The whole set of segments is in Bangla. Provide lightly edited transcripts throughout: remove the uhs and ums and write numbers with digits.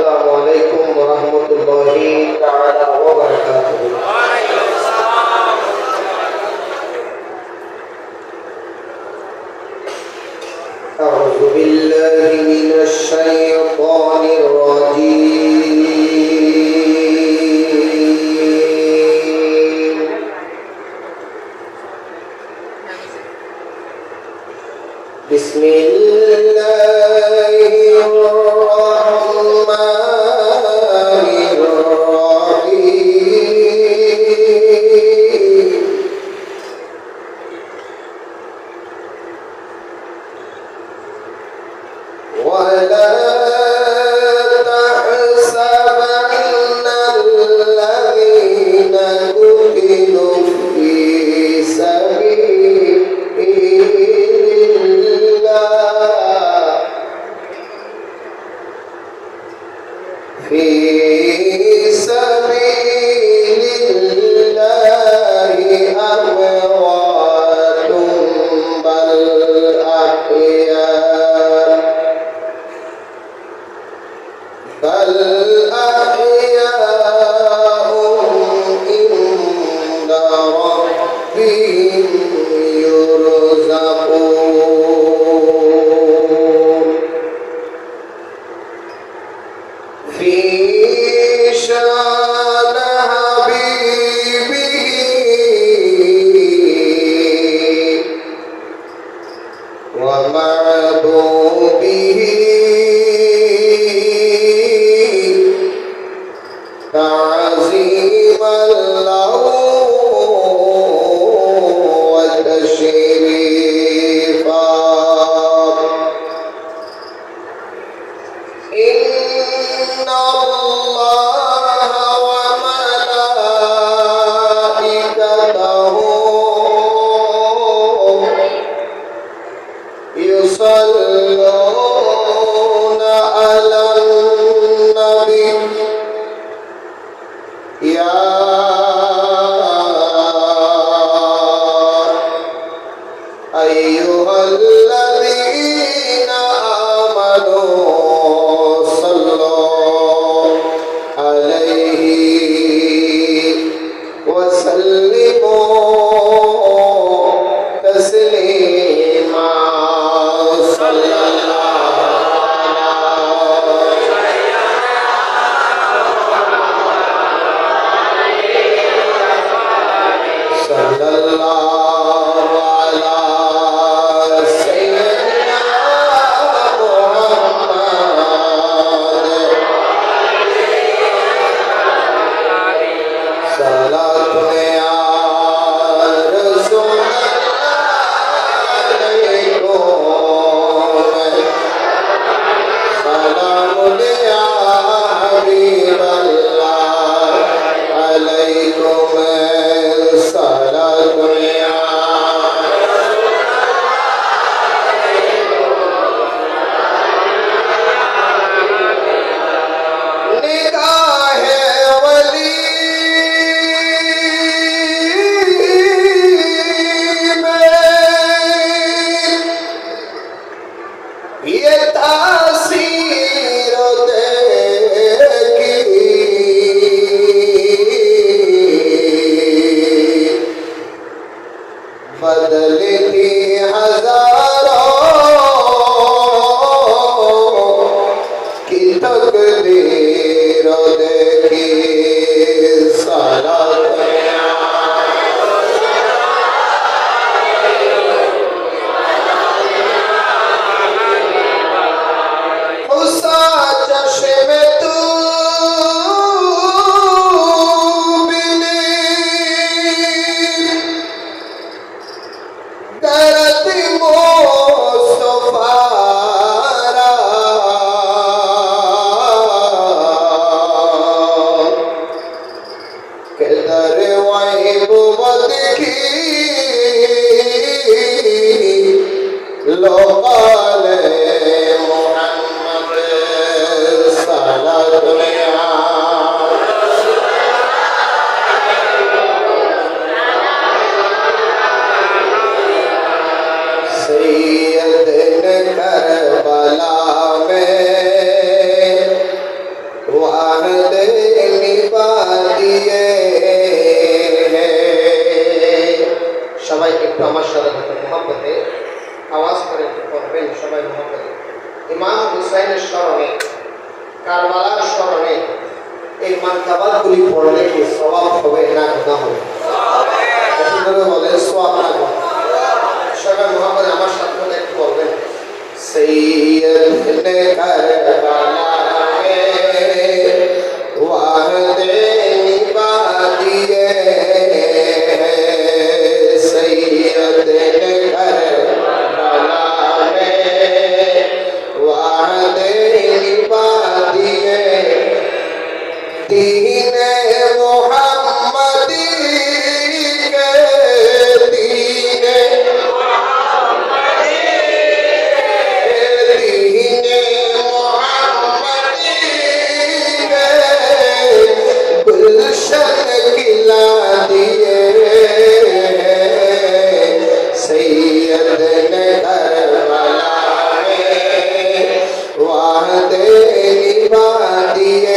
السلام عليكم ورحمة الله تعالى وبركاته. أعوذ بالله من الشيطان الرجيم. بسم الله الرحمن الرحيم. ولا تحسبن الذين قتلوا في سبيل الله أموات بل أحياء عند ربهم يرزقون في شان حبيبه ومحبوبه تعظيما له وتشريفا. إن الله وملائكته يصلون على النبي يا أيها الذين آمنوا صلوا عليه وسلموا تسليما. صلى الله على سيدنا محمد. صلاة يا رسول عليكم. سلام يا حبيب الله عليكم. صلاة يا निगाह वली में ये तासीर देखी बदलती हजारों की तकदीर देखी। सलात ইমাম হুসাইনের স্মরণে, কারবালার স্মরণে এই মানকাবাতগুলি পড়লে কি সওয়াব হবে না গুনাহ হবে? আপনারা বলেন সওয়াব না গুনাহ? সবাই মোহাম্মদ আমার সাথে একটু বলবেন সৈয়দ নে কারবালা মে ওয়াহদে নিবাদিয়ে সৈয়দ নে কারবালা মে ওয়াহদে নিবাদিয়ে दीने मोहम्मदी के दीने मोहम्मदी के गुलशन खिला दिए सैयद ने करबला में वादे निभा दिए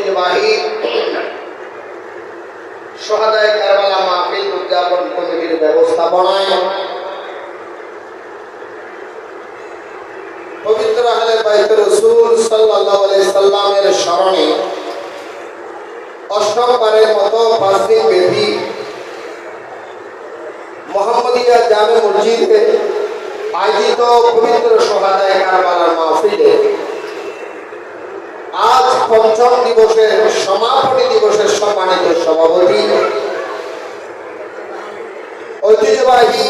ঐতিহ্যবাহী শহাদায়ে কারবালা মাহফিল উদযাপন কমিটির ব্যবস্থাপনায় পবিত্র আহলে বাইত রাসূল সাল্লাল্লাহু আলাইহি সাল্লামের স্মরণে অষ্টমবারের মতো 5 দিন ব্যাপী মোহাম্মদিয়া জামে মসজিদে আয়োজিত পবিত্র শহাদায়ে কারবালার মাহফিলে আজ পঞ্চম দিবসের সমাপনী দিবসের সম্মানিত সভাপতি ঐতিহ্যবাহী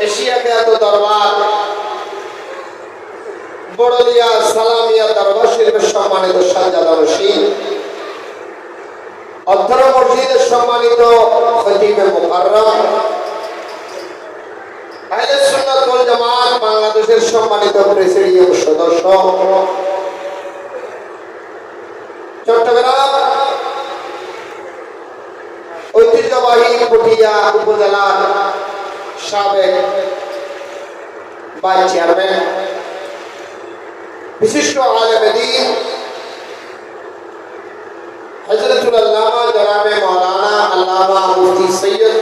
এশিয়া খ্যাত দরবার বড়লিয়া সালামিয়া দরবার শরীফের সম্মানিত সাজ্জাদা রশিদ অধ্যর মসজিদের সম্মানিত খতিবে মুকাররম আহলে সুন্নাত ওয়াল জামাত বাংলাদেশের সম্মানিত প্রেসিডিয়াম সদস্য চট্টগ্রাম ঐতিহ্যবাহী পটিয়া উপজেলার সাবেক ভাইস চেয়ারম্যান বিশিষ্ট আলেমে দ্বীন হযরতুল আল্লামা জনাবে মাওলানা আল্লামা মুফতি সৈয়দ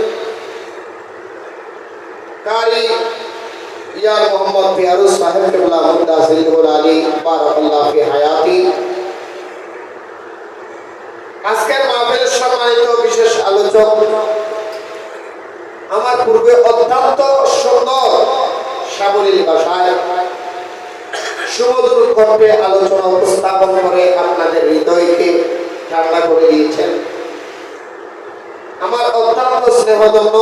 কারি ইয়ার মোহাম্মদ পিয়ারুজ সাহেব কিবলা মুদ্দা সিলহুল আলী বারাকাল্লাহু ফি হায়াতি আজকের মাহফিলের সম্মানিত বিশেষ আলোচক আমার পূর্বে অত্যন্ত সুন্দর সাবলীল ভাষায় সুমধুর কণ্ঠে আলোচনা উপস্থাপন করে আপনাদের হৃদয়কে ঠান্ডা করে দিয়েছেন আমার অত্যন্ত স্নেহধন্য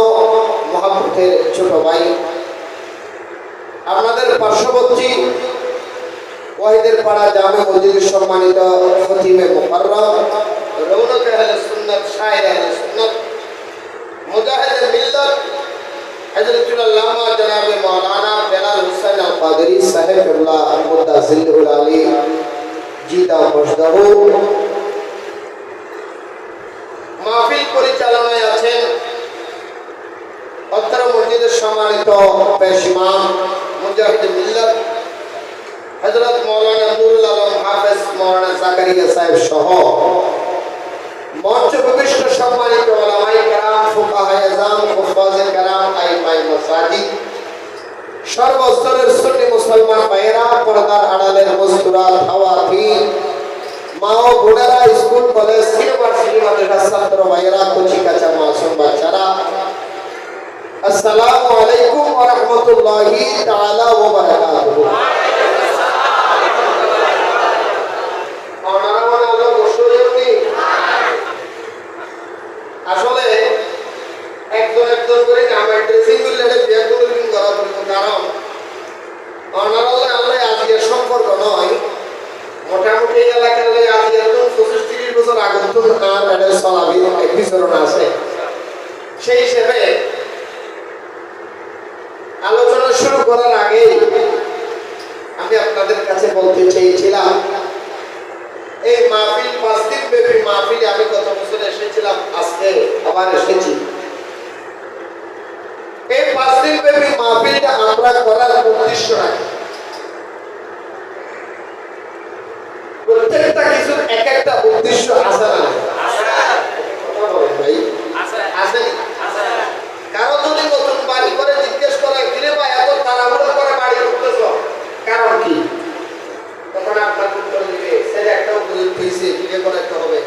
মহাব্বতের ছোট ভাই আপনাদের পার্শ্ববর্তী ওয়াহিদের পাড়া জামে মসজিদের সম্মানিত খতিবে মুকাররম রৌনক আহলে সুন্নাত শায়ের আহলে সুন্নাত মুজাহিদে মিল্লাত হযরতুল আল্লামা জনাবে মাওলানা বেলাল হোসেন আল কাদরি সাহেব কিবলা মুদ্দা সিলহুল আলী জিদা মসদাহু মাহফিল পরিচালনায় আছেন অত্র মসজিদের সম্মানিত পেশ ইমাম মুজাহিদে মিল্লাত হযরত মাওলানা নুরুল আলম হাফেজ মাওলানা জাকারিয়া সাহেব সহ মঞ্চ বিশিষ্ট সম্মানিত উলামায়ে কেরাম ফুকাহায়ে আযম হুফাজে কেরাম আইমায়ে মাসাজিদ সর্বস্তরের সুন্নি মুসলমান ভাইয়েরা পর্দার আড়ালের মুস্কুরাত খাওয়াতিন মা ও বোনেরা স্কুল কলেজ ইউনিভার্সিটি মাদ্রাসা ছাত্র ভাইয়েরা কচি কাঁচা মাসুম বাচ্চারা আসসালামু আলাইকুম ওয়া রাহমাতুল্লাহি তাআলা ওয়া বারাকাতুহু আসলে একজন একজন করে আমার ড্রেসিং করলে বিয়ে করে দিন করা কারণ অনারালে আল্লাহ আজিয়ার সম্পর্ক নয় মোটামুটি এলাকার আজিয়ার 25-30 বছর আগত আর এর সলাবি এক বিচরণ আছে সেই হিসেবে আলোচনা শুরু করার আগে আমি আপনাদের কাছে বলতে চেয়েছিলাম এই মাহফিল 5 দিন ব্যাপী মাহফিলে আমি গত বছর এসেছিলাম আজকে আবার এসেছি এই 5 দিন ব্যাপী মাহফিলটা আমরা করার উদ্দেশ্য রাখি প্রত্যেকটা কিছুর এক একটা উদ্দেশ্য আছে না কথা বলেন ভাই আছে কারণ যদি নতুন বাড়ি করে জিজ্ঞেস করে কিরে ভাই এত তাড়াহুড়ো করে বাড়ি করতেছ কারণ কি তখন আপনার উত্তর দিবে স্যার একটা উপযুক্ত হয়েছে বিয়ে করাতে হবে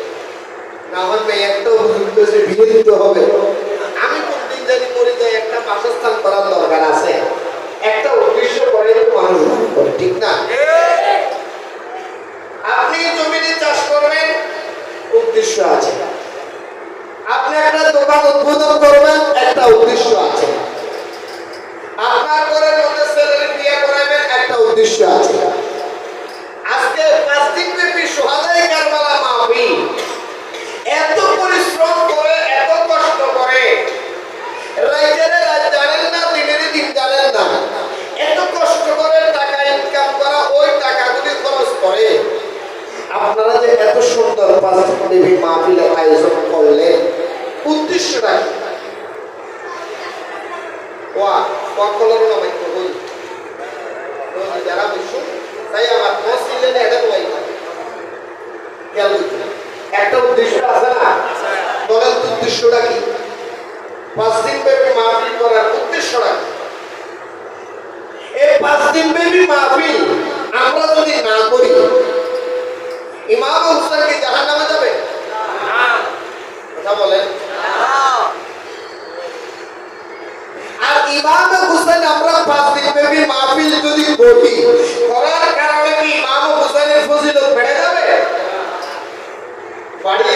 না হয় মেয়ে একটা উপযুক্ত হয়েছে বিয়ে দিতে হবে আমি কোনদিন জানি মরে যাই একটা বাসস্থান করার দরকার আছে একটা উদ্দেশ্য করে মানুষ করে ঠিক না আপনি জমিতে চাষ করবেন উদ্দেশ্য আছে আপনি একটা দোকান উদ্বোধন করবেন একটা উদ্দেশ্য আছে আপনার ঘরের মধ্যে ছেলের বিয়ে করাবেন একটা উদ্দেশ্য আছে আজকে 5 দিন ব্যাপী শহাদায়ে কারবালা মাহফিল এত পরিশ্রম করে এত কষ্ট করে রাতের রাত জানেন না দিনের দিন জানেন না এত কষ্ট করে টাকা ইনকাম করা ওই টাকাগুলি খরচ করে আপনারা যে এত সুন্দর 5 দিন ব্যাপী মাহফিলের আয়োজন করলেন উদ্দেশ্যটা কি ওয়া সকলের নামে কই যারা বিশ্ব তাই আমার মসজিদে এটা বলাই খেয়াল করতে হবে। একটা উদ্দেশ্য আছে না, বলেন তো উদ্দেশ্যটা কি? 5 দিন ব্যাপী মাহফিল করার উদ্দেশ্যটা কি? এই 5 দিন ব্যাপী মাহফিল আমরা যদি না করি, ইমাম হোসেন কি জাহান্নামে যাবে? কথা বলেন। আর ইমাম হোসেন আমরা 5 দিন ব্যাপী মাহফিল যদি করি, করার কারণে কি ইমাম হোসেনের ফজিলত বেড়ে যাবে? বাড়িয়ে